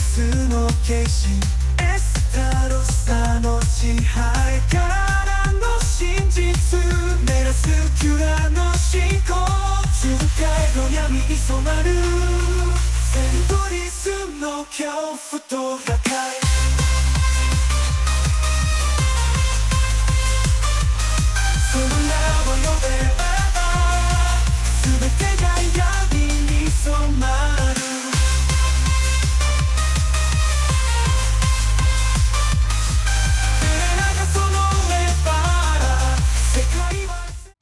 スの化身エスタロサの支配から何の真実メラスキュラの進行痛快の闇に染まるセントリスの恐怖と破壊その名を呼べば全てが闇に染まる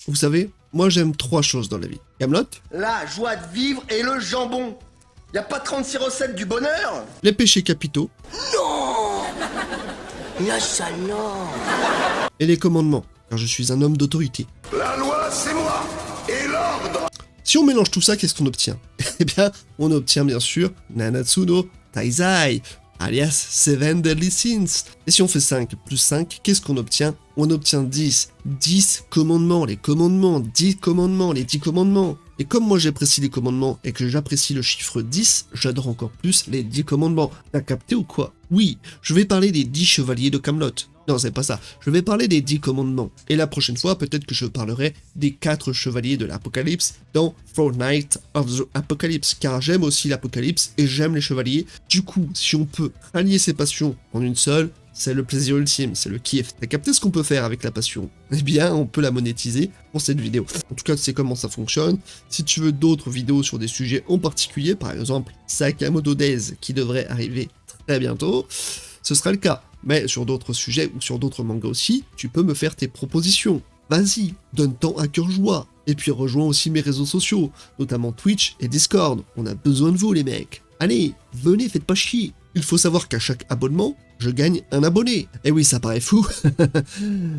Vous savez, moi j'aime 3 choses dans la vie. Kaamelott, La joie de vivre et le jambon. Y a pas 36 recettes du bonheur? les péchés capitaux La non. et les commandements, car je suis un homme d'autorité. La loi, c'est moi. Et l'ordre. Si on mélange tout ça, qu'est-ce qu'on obtient? Eh bien, on obtient bien sûr Nanatsu no Taizai, alias 7 Deadly Sins. Et si on fait 5 plus 5, qu'est-ce qu'on obtient? On obtient 10. 10 commandements, les commandements, 10 commandements, les 10 commandements. Et comme moi j'apprécie les commandements et que j'apprécie le chiffre 10, j'adore encore plus les 10 commandements. T'as capté ou quoi? Oui, je vais parler des 10 chevaliers de Kaamelott. Non, c'est pas ça. Je vais parler des 10 commandements. Et la prochaine fois, peut-être que je parlerai des 4 chevaliers de l'Apocalypse dans Fortnite of the Apocalypse. Car j'aime aussi l'Apocalypse et j'aime les chevaliers. Du coup, si on peut rallier ces passions en une seule, c'est le plaisir ultime, c'est le kiff. T'as capté ce qu'on peut faire avec la passion? Eh bien, on peut la monétiser pour cette vidéo. En tout cas, tu sais comment ça fonctionne. Si tu veux d'autres vidéos sur des sujets en particulier, par exemple Sakamoto Days qui devrait arriver très bientôt, ce sera le cas. Mais sur d'autres sujets ou sur d'autres mangas aussi, tu peux me faire tes propositions. Vas-y, donne-t'en à cœur joie. Et puis rejoins aussi mes réseaux sociaux, notamment Twitch et Discord. On a besoin de vous les mecs. Allez, venez, faites pas chier. Il faut savoir qu'à chaque abonnement, je gagne un abonné. Et oui, ça paraît fou,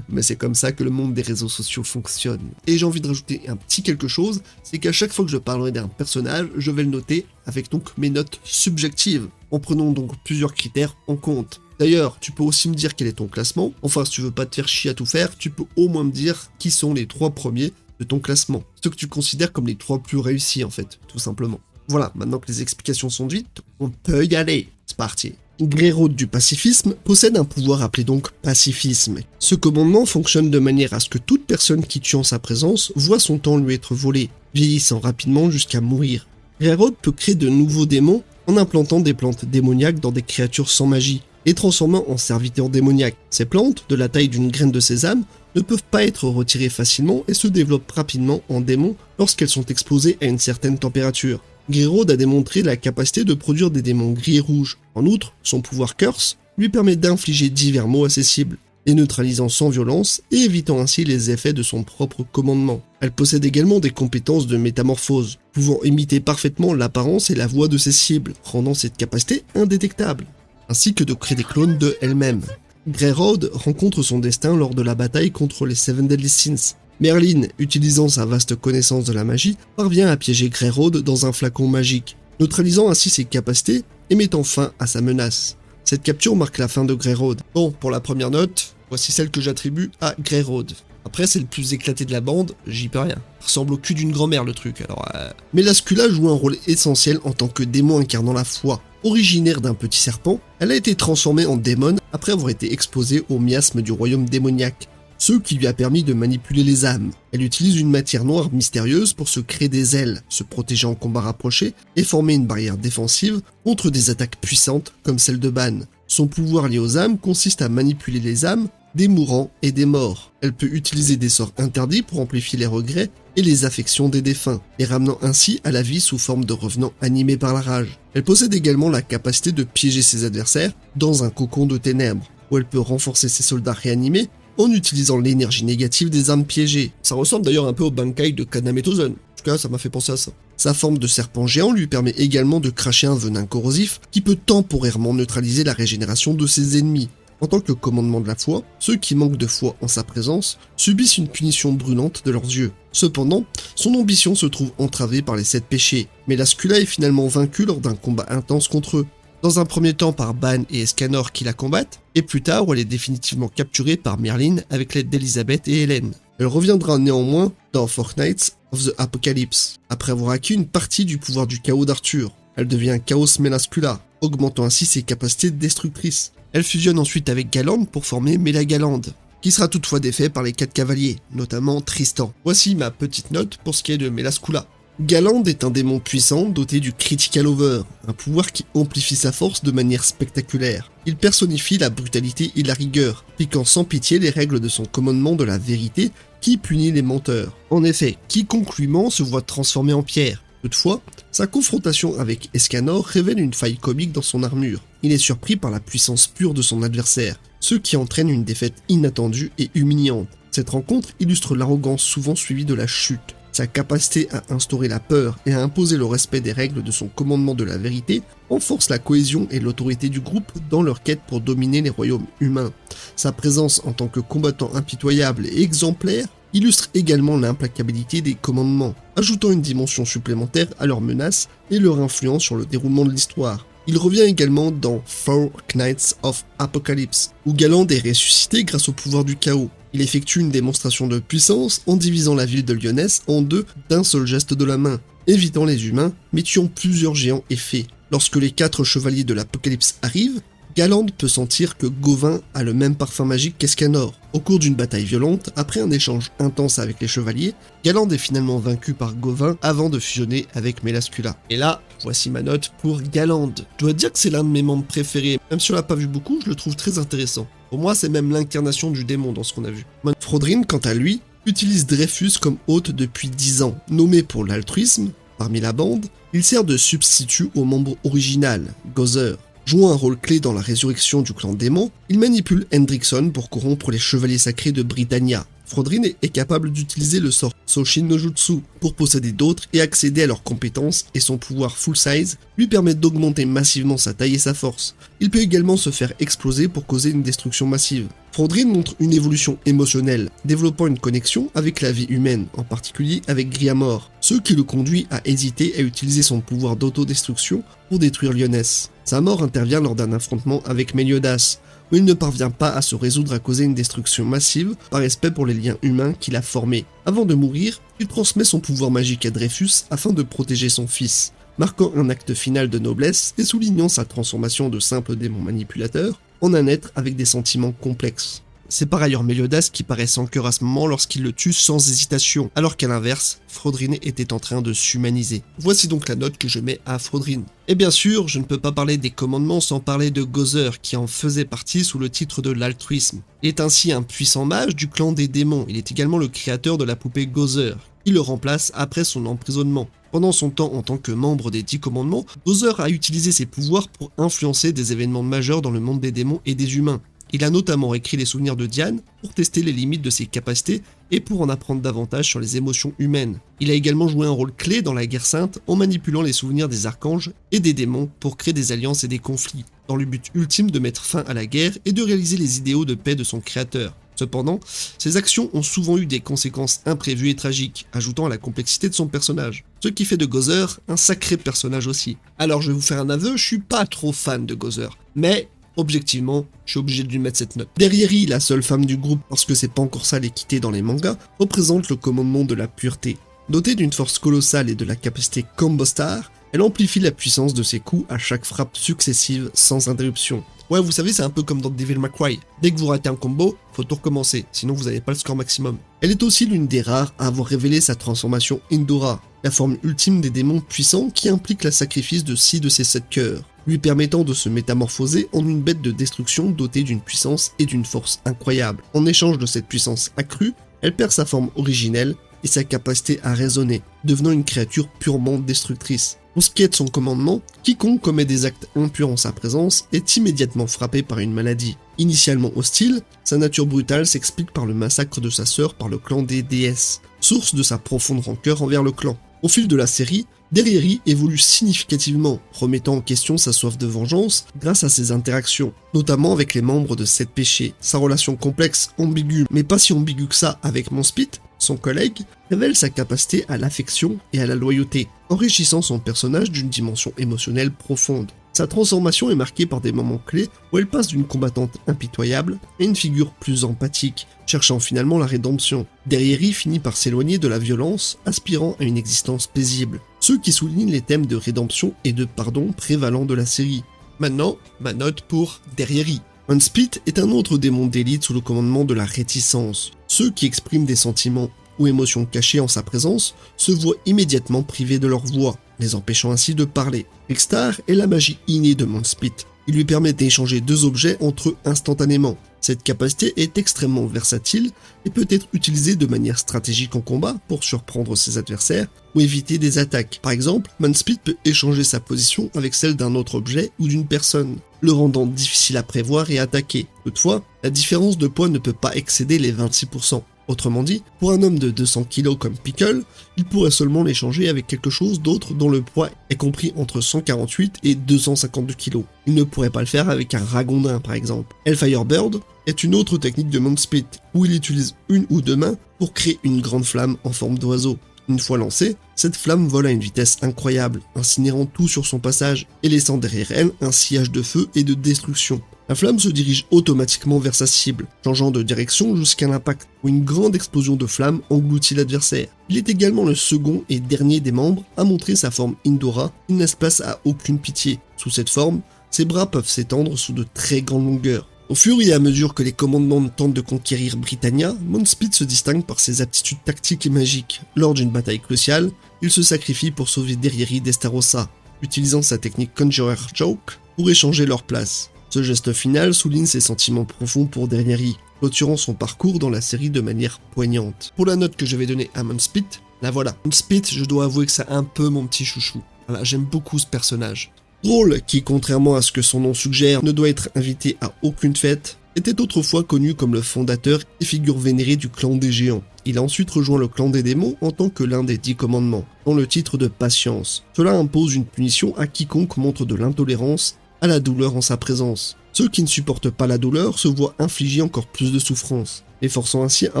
mais c'est comme ça que le monde des réseaux sociaux fonctionne. Et j'ai envie de rajouter un petit quelque chose, c'est qu'à chaque fois que je parlerai d'un personnage, je vais le noter avec donc mes notes subjectives, en prenant donc plusieurs critères en compte. D'ailleurs, tu peux aussi me dire quel est ton classement. Enfin, si tu veux pas te faire chier à tout faire, tu peux au moins me dire qui sont les 3 premiers de ton classement. Ceux que tu considères comme les 3 plus réussis en fait, tout simplement. Voilà, maintenant que les explications sont dites, on peut y aller. C'est parti. Greyroad du pacifisme possède un pouvoir appelé donc pacifisme. Ce commandement fonctionne de manière à ce que toute personne qui tue en sa présence voit son temps lui être volé, vieillissant rapidement jusqu'à mourir. Greyroad peut créer de nouveaux démons en implantant des plantes démoniaques dans des créatures sans magie, et transformant en serviteurs démoniaques. Ces plantes, de la taille d'une graine de sésame, ne peuvent pas être retirées facilement et se développent rapidement en démons lorsqu'elles sont exposées à une certaine température. Greyroad a démontré la capacité de produire des démons gris et rouges. En outre, son pouvoir Curse lui permet d'infliger divers maux à ses cibles, les neutralisant sans violence et évitant ainsi les effets de son propre commandement. Elle possède également des compétences de métamorphose, pouvant imiter parfaitement l'apparence et la voix de ses cibles, rendant cette capacité indétectable, ainsi que de créer des clones de elle-même. Greyroad rencontre son destin lors de la bataille contre les 7 Deadly Sins. Merlin, utilisant sa vaste connaissance de la magie, parvient à piéger Greyroad dans un flacon magique, neutralisant ainsi ses capacités et mettant fin à sa menace. Cette capture marque la fin de Greyroad. Bon, pour la première note, voici celle que j'attribue à Greyroad. Après, c'est le plus éclaté de la bande, j'y peux rien. Ressemble au cul d'une grand-mère le truc, alors Mais Lascula joue un rôle essentiel en tant que démon incarnant la foi. Originaire d'un petit serpent, elle a été transformée en démon après avoir été exposée au miasme du royaume démoniaque, ce qui lui a permis de manipuler les âmes. Elle utilise une matière noire mystérieuse pour se créer des ailes, se protéger en combat rapproché et former une barrière défensive contre des attaques puissantes comme celle de Ban. Son pouvoir lié aux âmes consiste à manipuler les âmes des mourants et des morts. Elle peut utiliser des sorts interdits pour amplifier les regrets et les affections des défunts, les ramenant ainsi à la vie sous forme de revenants animés par la rage. Elle possède également la capacité de piéger ses adversaires dans un cocon de ténèbres, où elle peut renforcer ses soldats réanimés en utilisant l'énergie négative des âmes piégées. Ça ressemble d'ailleurs un peu au Bankai de Kaname Tozen. En tout cas, ça m'a fait penser à ça. Sa forme de serpent géant lui permet également de cracher un venin corrosif qui peut temporairement neutraliser la régénération de ses ennemis. En tant que commandement de la foi, ceux qui manquent de foi en sa présence subissent une punition brûlante de leurs yeux. Cependant, son ambition se trouve entravée par les 7 péchés, mais Lascula est finalement vaincu lors d'un combat intense contre eux. Dans un premier temps par Ban et Escanor qui la combattent, et plus tard où elle est définitivement capturée par Merlin avec l'aide d'Elizabeth et Hélène. Elle reviendra néanmoins dans Fortnite of the Apocalypse, après avoir acquis une partie du pouvoir du chaos d'Arthur. Elle devient Chaos Melascula, augmentant ainsi ses capacités destructrices. Elle fusionne ensuite avec Galande pour former Mélagalande, qui sera toutefois défait par les 4 cavaliers, notamment Tristan. Voici ma petite note pour ce qui est de Melascula. Galande est un démon puissant doté du Critical Over, un pouvoir qui amplifie sa force de manière spectaculaire. Il personnifie la brutalité et la rigueur, appliquant sans pitié les règles de son commandement de la vérité qui punit les menteurs. En effet, quiconque lui ment se voit transformé en pierre. Toutefois, sa confrontation avec Escanor révèle une faille comique dans son armure. Il est surpris par la puissance pure de son adversaire, ce qui entraîne une défaite inattendue et humiliante. Cette rencontre illustre l'arrogance souvent suivie de la chute. Sa capacité à instaurer la peur et à imposer le respect des règles de son commandement de la vérité renforce la cohésion et l'autorité du groupe dans leur quête pour dominer les royaumes humains. Sa présence en tant que combattant impitoyable et exemplaire illustre également l'implacabilité des commandements, ajoutant une dimension supplémentaire à leurs menaces et leur influence sur le déroulement de l'histoire. Il revient également dans Four Knights of Apocalypse, où Galande est ressuscité grâce au pouvoir du chaos. Il effectue une démonstration de puissance en divisant la ville de Lyonesse en deux d'un seul geste de la main, évitant les humains, mais tuant plusieurs géants et fées. Lorsque les 4 chevaliers de l'Apocalypse arrivent, Galande peut sentir que Gauvin a le même parfum magique qu'Escanor. Au cours d'une bataille violente, après un échange intense avec les chevaliers, Galande est finalement vaincu par Gauvin avant de fusionner avec Melascula. Et là, voici ma note pour Galande. Je dois dire que c'est l'un de mes membres préférés, même si on l'a pas vu beaucoup, je le trouve très intéressant. Pour moi, c'est même l'incarnation du démon dans ce qu'on a vu. Frodrin, quant à lui, utilise Dreyfus comme hôte depuis 10 ans. Nommé pour l'altruisme, parmi la bande, il sert de substitut au membre original, Gozer. Jouant un rôle clé dans la résurrection du clan démon, il manipule Hendrickson pour corrompre les chevaliers sacrés de Britannia. Frodrin est capable d'utiliser le sort Soshin no Jutsu pour posséder d'autres et accéder à leurs compétences, et son pouvoir full size lui permet d'augmenter massivement sa taille et sa force. Il peut également se faire exploser pour causer une destruction massive. Frodrin montre une évolution émotionnelle, développant une connexion avec la vie humaine, en particulier avec Griamor, ce qui le conduit à hésiter à utiliser son pouvoir d'autodestruction pour détruire Lyonesse. Sa mort intervient lors d'un affrontement avec Meliodas, où il ne parvient pas à se résoudre à causer une destruction massive par respect pour les liens humains qu'il a formés. Avant de mourir, il transmet son pouvoir magique à Dreyfus afin de protéger son fils, marquant un acte final de noblesse et soulignant sa transformation de simple démon manipulateur en un être avec des sentiments complexes. C'est par ailleurs Meliodas qui paraît sans cœur à ce moment lorsqu'il le tue sans hésitation, alors qu'à l'inverse, Frodrin était en train de s'humaniser. Voici donc la note que je mets à Frodrin. Et bien sûr, je ne peux pas parler des commandements sans parler de Gozer, qui en faisait partie sous le titre de l'altruisme. Il est ainsi un puissant mage du clan des démons, il est également le créateur de la poupée Gozer, qui le remplace après son emprisonnement. Pendant son temps en tant que membre des 10 commandements, Gozer a utilisé ses pouvoirs pour influencer des événements majeurs dans le monde des démons et des humains. Il a notamment écrit les souvenirs de Diane pour tester les limites de ses capacités et pour en apprendre davantage sur les émotions humaines. Il a également joué un rôle clé dans la guerre sainte en manipulant les souvenirs des archanges et des démons pour créer des alliances et des conflits, dans le but ultime de mettre fin à la guerre et de réaliser les idéaux de paix de son créateur. Cependant, ses actions ont souvent eu des conséquences imprévues et tragiques, ajoutant à la complexité de son personnage. Ce qui fait de Gozer un sacré personnage aussi. Alors je vais vous faire un aveu, je suis pas trop fan de Gozer, mais objectivement, je suis obligé de lui mettre cette note. Derrieri, la seule femme du groupe, parce que c'est pas encore ça l'équité dans les mangas, représente le commandement de la pureté. Dotée d'une force colossale et de la capacité Combo Star, elle amplifie la puissance de ses coups à chaque frappe successive sans interruption. Ouais, vous savez, c'est un peu comme dans Devil May Cry. Dès que vous ratez un combo, faut tout recommencer, sinon vous n'avez pas le score maximum. Elle est aussi l'une des rares à avoir révélé sa transformation Indora, la forme ultime des démons puissants qui implique le sacrifice de 6 de ses 7 cœurs, lui permettant de se métamorphoser en une bête de destruction dotée d'une puissance et d'une force incroyables. En échange de cette puissance accrue, elle perd sa forme originelle et sa capacité à raisonner, devenant une créature purement destructrice. Pour ce qui est de son commandement, quiconque commet des actes impurs en sa présence est immédiatement frappé par une maladie. Initialement hostile, sa nature brutale s'explique par le massacre de sa sœur par le clan des déesses, source de sa profonde rancœur envers le clan. Au fil de la série, Derrieri évolue significativement, remettant en question sa soif de vengeance grâce à ses interactions, notamment avec les membres de Sept Péchés. Sa relation complexe, ambiguë, mais pas si ambiguë que ça avec Monspit, son collègue, révèle sa capacité à l'affection et à la loyauté, enrichissant son personnage d'une dimension émotionnelle profonde. Sa transformation est marquée par des moments clés où elle passe d'une combattante impitoyable à une figure plus empathique, cherchant finalement la rédemption. Derrieri finit par s'éloigner de la violence, aspirant à une existence paisible, ce qui souligne les thèmes de rédemption et de pardon prévalents de la série. Maintenant, ma note pour Derrieri. Unspit est un autre démon d'élite sous le commandement de la réticence. Ceux qui expriment des sentiments ou émotions cachées en sa présence se voient immédiatement privés de leur voix, les empêchant ainsi de parler. Rickstar est la magie innée de Unspit. Il lui permet d'échanger deux objets entre eux instantanément. Cette capacité est extrêmement versatile et peut être utilisée de manière stratégique en combat pour surprendre ses adversaires ou éviter des attaques. Par exemple, Unspit peut échanger sa position avec celle d'un autre objet ou d'une personne, le rendant difficile à prévoir et attaquer. Toutefois, la différence de poids ne peut pas excéder les 26%. Autrement dit, pour un homme de 200 kg comme Pickle, il pourrait seulement l'échanger avec quelque chose d'autre dont le poids est compris entre 148 et 252 kg. Il ne pourrait pas le faire avec un ragondin par exemple. Hellfire Bird est une autre technique de Unspit, où il utilise une ou deux mains pour créer une grande flamme en forme d'oiseau. Une fois lancée, cette flamme vole à une vitesse incroyable, incinérant tout sur son passage et laissant derrière elle un sillage de feu et de destruction. La flamme se dirige automatiquement vers sa cible, changeant de direction jusqu'à l'impact, où une grande explosion de flamme engloutit l'adversaire. Il est également le second et dernier des membres à montrer sa forme Indora, qui ne laisse place à aucune pitié. Sous cette forme, ses bras peuvent s'étendre sous de très grandes longueurs. Au fur et à mesure que les commandements tentent de conquérir Britannia, Unspit se distingue par ses aptitudes tactiques et magiques. Lors d'une bataille cruciale, il se sacrifie pour sauver Derrieri d'Estarossa, utilisant sa technique Conjurer Joke pour échanger leur place. Ce geste final souligne ses sentiments profonds pour Derrieri, clôturant son parcours dans la série de manière poignante. Pour la note que je vais donner à Unspit, la voilà. Unspit, je dois avouer que c'est un peu mon petit chouchou. Voilà, j'aime beaucoup ce personnage. Droll, qui contrairement à ce que son nom suggère, ne doit être invité à aucune fête, était autrefois connu comme le fondateur et figure vénérée du clan des géants. Il a ensuite rejoint le clan des démons en tant que l'un des 10 commandements, dont le titre de patience. Cela impose une punition à quiconque montre de l'intolérance à la douleur en sa présence. Ceux qui ne supportent pas la douleur se voient infliger encore plus de souffrance, les forçant ainsi à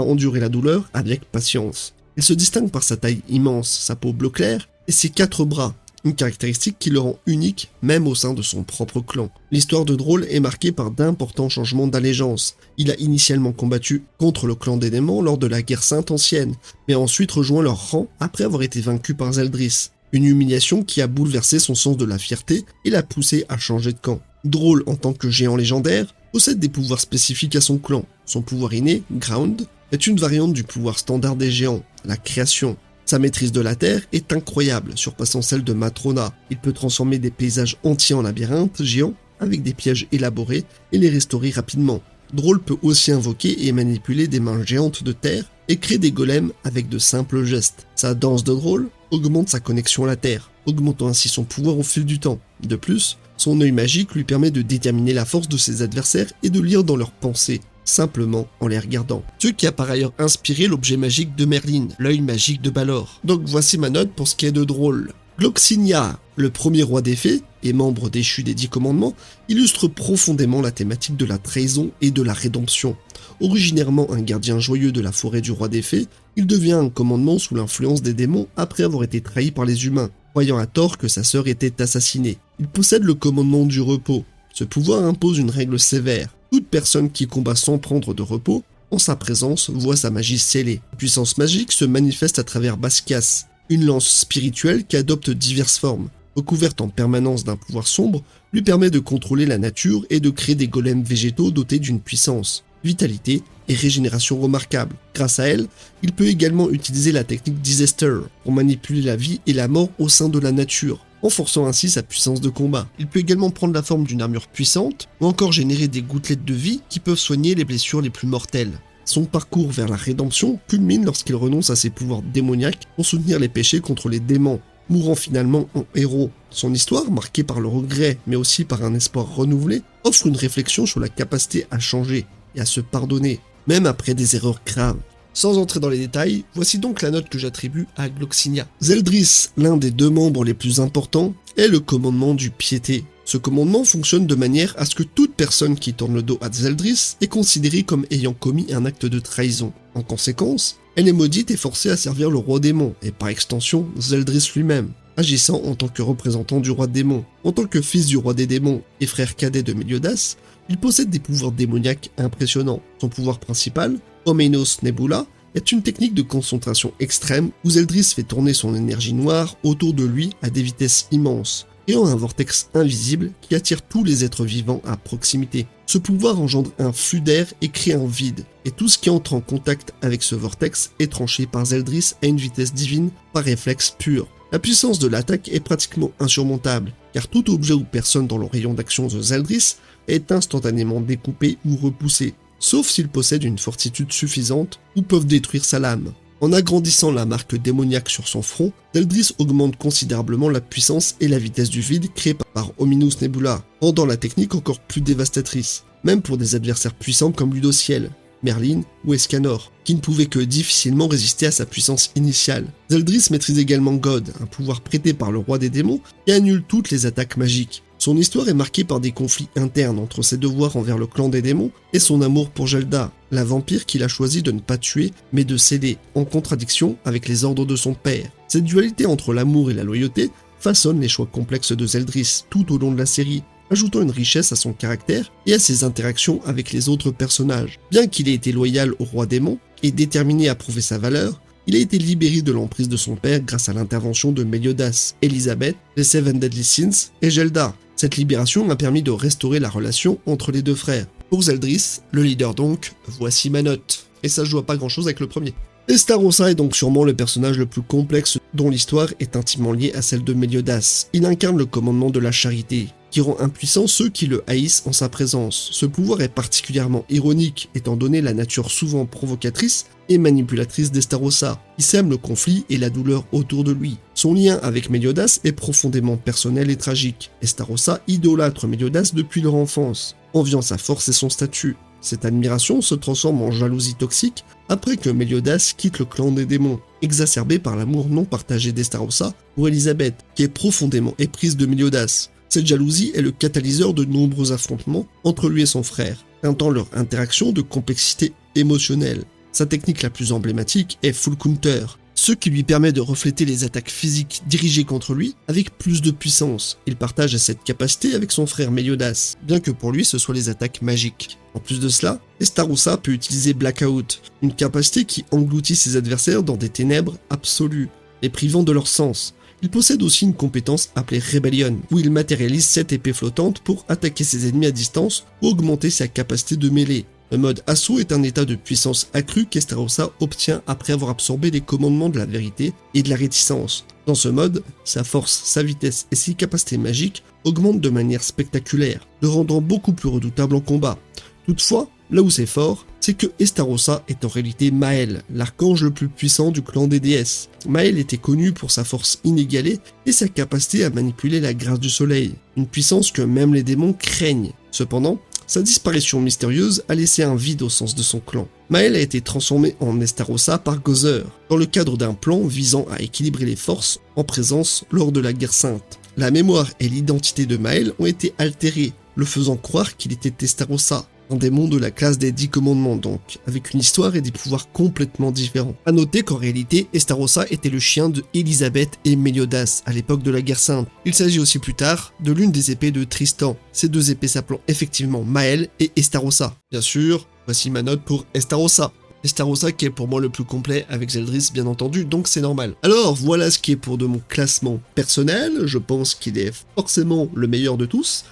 endurer la douleur avec patience. Il se distingue par sa taille immense, sa peau bleu clair et ses 4 bras, une caractéristique qui le rend unique même au sein de son propre clan. L'histoire de Droll est marquée par d'importants changements d'allégeance. Il a initialement combattu contre le clan des démons lors de la guerre sainte ancienne, mais a ensuite rejoint leur rang après avoir été vaincu par Zeldris. Une humiliation qui a bouleversé son sens de la fierté et l'a poussé à changer de camp. Droll, en tant que géant légendaire, possède des pouvoirs spécifiques à son clan. Son pouvoir inné, Ground, est une variante du pouvoir standard des géants, la création. Sa maîtrise de la terre est incroyable, surpassant celle de Matrona. Il peut transformer des paysages entiers en labyrinthes géants avec des pièges élaborés et les restaurer rapidement. Droll peut aussi invoquer et manipuler des mains géantes de terre et créer des golems avec de simples gestes. Sa danse de Droll augmente sa connexion à la terre, augmentant ainsi son pouvoir au fil du temps. De plus, son œil magique lui permet de déterminer la force de ses adversaires et de lire dans leurs pensées, simplement en les regardant. Ce qui a par ailleurs inspiré l'objet magique de Merlin, l'œil magique de Balor. Donc voici ma note pour ce qui est de Droll. Gloxinia, le premier roi des fées et membre déchu des 10 commandements, illustre profondément la thématique de la trahison et de la rédemption. Originairement un gardien joyeux de la forêt du roi des fées, il devient un commandement sous l'influence des démons après avoir été trahi par les humains, croyant à tort que sa sœur était assassinée. Il possède le commandement du repos. Ce pouvoir impose une règle sévère. Toute personne qui combat sans prendre de repos, en sa présence, voit sa magie scellée. La puissance magique se manifeste à travers Basquias, une lance spirituelle qui adopte diverses formes. Recouverte en permanence d'un pouvoir sombre, lui permet de contrôler la nature et de créer des golems végétaux dotés d'une puissance, vitalité et régénération remarquables. Grâce à elle, il peut également utiliser la technique Disaster pour manipuler la vie et la mort au sein de la nature, renforçant ainsi sa puissance de combat. Il peut également prendre la forme d'une armure puissante ou encore générer des gouttelettes de vie qui peuvent soigner les blessures les plus mortelles. Son parcours vers la rédemption culmine lorsqu'il renonce à ses pouvoirs démoniaques pour soutenir les péchés contre les démons, mourant finalement en héros. Son histoire, marquée par le regret mais aussi par un espoir renouvelé, offre une réflexion sur la capacité à changer et à se pardonner, même après des erreurs graves. Sans entrer dans les détails, voici donc la note que j'attribue à Gloxinia. Zeldris, l'un des 2 membres les plus importants, est le commandement du piété. Ce commandement fonctionne de manière à ce que toute personne qui tourne le dos à Zeldris est considérée comme ayant commis un acte de trahison. En conséquence, elle est maudite et forcée à servir le roi démon, et par extension Zeldris lui-même, agissant en tant que représentant du roi démon. En tant que fils du roi des démons et frère cadet de Meliodas, il possède des pouvoirs démoniaques impressionnants. Son pouvoir principal, Omenos Nebula, est une technique de concentration extrême où Zeldris fait tourner son énergie noire autour de lui à des vitesses immenses, créant un vortex invisible qui attire tous les êtres vivants à proximité. Ce pouvoir engendre un flux d'air et crée un vide, et tout ce qui entre en contact avec ce vortex est tranché par Zeldris à une vitesse divine par réflexe pur. La puissance de l'attaque est pratiquement insurmontable, car tout objet ou personne dans le rayon d'action de Zeldris est instantanément découpé ou repoussé, sauf s'ils possèdent une fortitude suffisante ou peuvent détruire sa lame. En agrandissant la marque démoniaque sur son front, Zeldris augmente considérablement la puissance et la vitesse du vide créée par Ominous Nebula, rendant la technique encore plus dévastatrice, même pour des adversaires puissants comme Ludociel, Merlin ou Escanor, qui ne pouvaient que difficilement résister à sa puissance initiale. Zeldris maîtrise également God, un pouvoir prêté par le roi des démons, qui annule toutes les attaques magiques. Son histoire est marquée par des conflits internes entre ses devoirs envers le clan des démons et son amour pour Gelda, la vampire qu'il a choisi de ne pas tuer, mais de céder, en contradiction avec les ordres de son père. Cette dualité entre l'amour et la loyauté façonne les choix complexes de Zeldris tout au long de la série, ajoutant une richesse à son caractère et à ses interactions avec les autres personnages. Bien qu'il ait été loyal au roi démon et déterminé à prouver sa valeur, il a été libéré de l'emprise de son père grâce à l'intervention de Meliodas, Elisabeth, les Seven Deadly Sins et Gelda. Cette libération a permis de restaurer la relation entre les deux frères. Pour Zeldris, le leader donc, voici ma note. Et ça je vois pas grand chose avec le premier. Estarossa est donc sûrement le personnage le plus complexe dont l'histoire est intimement liée à celle de Meliodas. Il incarne le commandement de la charité, qui rend impuissants ceux qui le haïssent en sa présence. Ce pouvoir est particulièrement ironique étant donné la nature souvent provocatrice et manipulatrice d'Estarossa, qui sème le conflit et la douleur autour de lui. Son lien avec Meliodas est profondément personnel et tragique. Estarossa idolâtre Meliodas depuis leur enfance, enviant sa force et son statut. Cette admiration se transforme en jalousie toxique après que Meliodas quitte le clan des démons, exacerbé par l'amour non partagé d'Estarossa pour Elisabeth, qui est profondément éprise de Meliodas. Cette jalousie est le catalyseur de nombreux affrontements entre lui et son frère, teintant leur interaction de complexité émotionnelle. Sa technique la plus emblématique est Full Counter, ce qui lui permet de refléter les attaques physiques dirigées contre lui avec plus de puissance. Il partage cette capacité avec son frère Meliodas, bien que pour lui ce soit les attaques magiques. En plus de cela, Estarossa peut utiliser Blackout, une capacité qui engloutit ses adversaires dans des ténèbres absolues, les privant de leur sens. Il possède aussi une compétence appelée Rebellion, où il matérialise 7 épées flottantes pour attaquer ses ennemis à distance ou augmenter sa capacité de mêlée. Le mode assaut est un état de puissance accrue qu'Estarossa obtient après avoir absorbé les commandements de la vérité et de la réticence. Dans ce mode, sa force, sa vitesse et ses capacités magiques augmentent de manière spectaculaire, le rendant beaucoup plus redoutable en combat. Toutefois, là où c'est fort, c'est que Estarossa est en réalité Mael, l'archange le plus puissant du clan des déesses. Mael était connu pour sa force inégalée et sa capacité à manipuler la grâce du soleil, une puissance que même les démons craignent. Cependant, sa disparition mystérieuse a laissé un vide au sens de son clan. Mael a été transformé en Estarossa par Gozer, dans le cadre d'un plan visant à équilibrer les forces en présence lors de la guerre sainte. La mémoire et l'identité de Mael ont été altérées, le faisant croire qu'il était Estarossa, un démon de la classe des 10 commandements donc, avec une histoire et des pouvoirs complètement différents. A noter qu'en réalité, Estarossa était le chien de Elisabeth et Meliodas à l'époque de la guerre sainte. Il s'agit aussi plus tard de l'une des épées de Tristan, ces deux épées s'appelant effectivement Mael et Estarossa. Bien sûr, voici ma note pour Estarossa. Estarossa qui est pour moi le plus complet avec Zeldris bien entendu, donc c'est normal. Alors voilà ce qui est pour de mon classement personnel, je pense qu'il est forcément le meilleur de tous,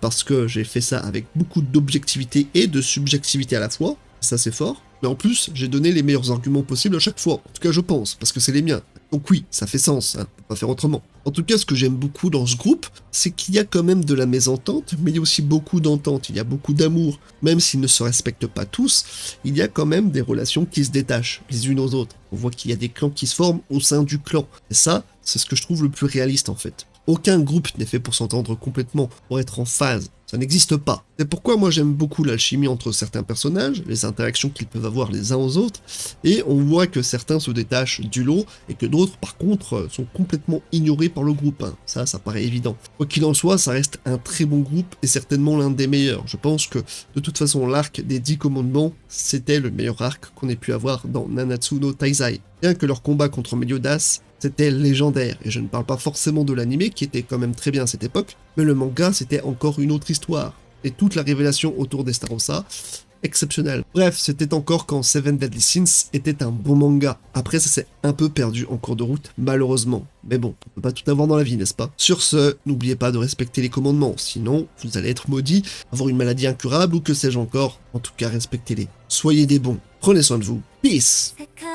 parce que j'ai fait ça avec beaucoup d'objectivité et de subjectivité à la fois, ça c'est fort, mais en plus j'ai donné les meilleurs arguments possibles à chaque fois, en tout cas je pense, parce que c'est les miens. Donc oui, ça fait sens, hein, on peut pas faire autrement. En tout cas, ce que j'aime beaucoup dans ce groupe, c'est qu'il y a quand même de la mésentente, mais il y a aussi beaucoup d'entente, il y a beaucoup d'amour. Même s'ils ne se respectent pas tous, il y a quand même des relations qui se détachent les unes aux autres. On voit qu'il y a des clans qui se forment au sein du clan. Et ça, c'est ce que je trouve le plus réaliste en fait. Aucun groupe n'est fait pour s'entendre complètement, pour être en phase. Ça n'existe pas. C'est pourquoi moi j'aime beaucoup l'alchimie entre certains personnages, les interactions qu'ils peuvent avoir les uns aux autres, et on voit que certains se détachent du lot, et que d'autres par contre sont complètement ignorés par le groupe. Ça paraît évident. Quoi qu'il en soit, ça reste un très bon groupe, et certainement l'un des meilleurs. Je pense que de toute façon l'arc des 10 commandements, c'était le meilleur arc qu'on ait pu avoir dans Nanatsu no Taizai. Bien que leur combat contre Meliodas, c'était légendaire, et je ne parle pas forcément de l'anime qui était quand même très bien à cette époque, mais le manga c'était encore une autre histoire, et toute la révélation autour d'Estarossa exceptionnel. Bref, c'était encore quand Seven Deadly Sins était un bon manga. Après, ça s'est un peu perdu en cours de route, malheureusement. Mais bon, on peut pas tout avoir dans la vie, n'est-ce pas? Sur ce, n'oubliez pas de respecter les commandements, sinon vous allez être maudit, avoir une maladie incurable ou que sais-je encore. En tout cas, respectez-les. Soyez des bons, prenez soin de vous. Peace! 世界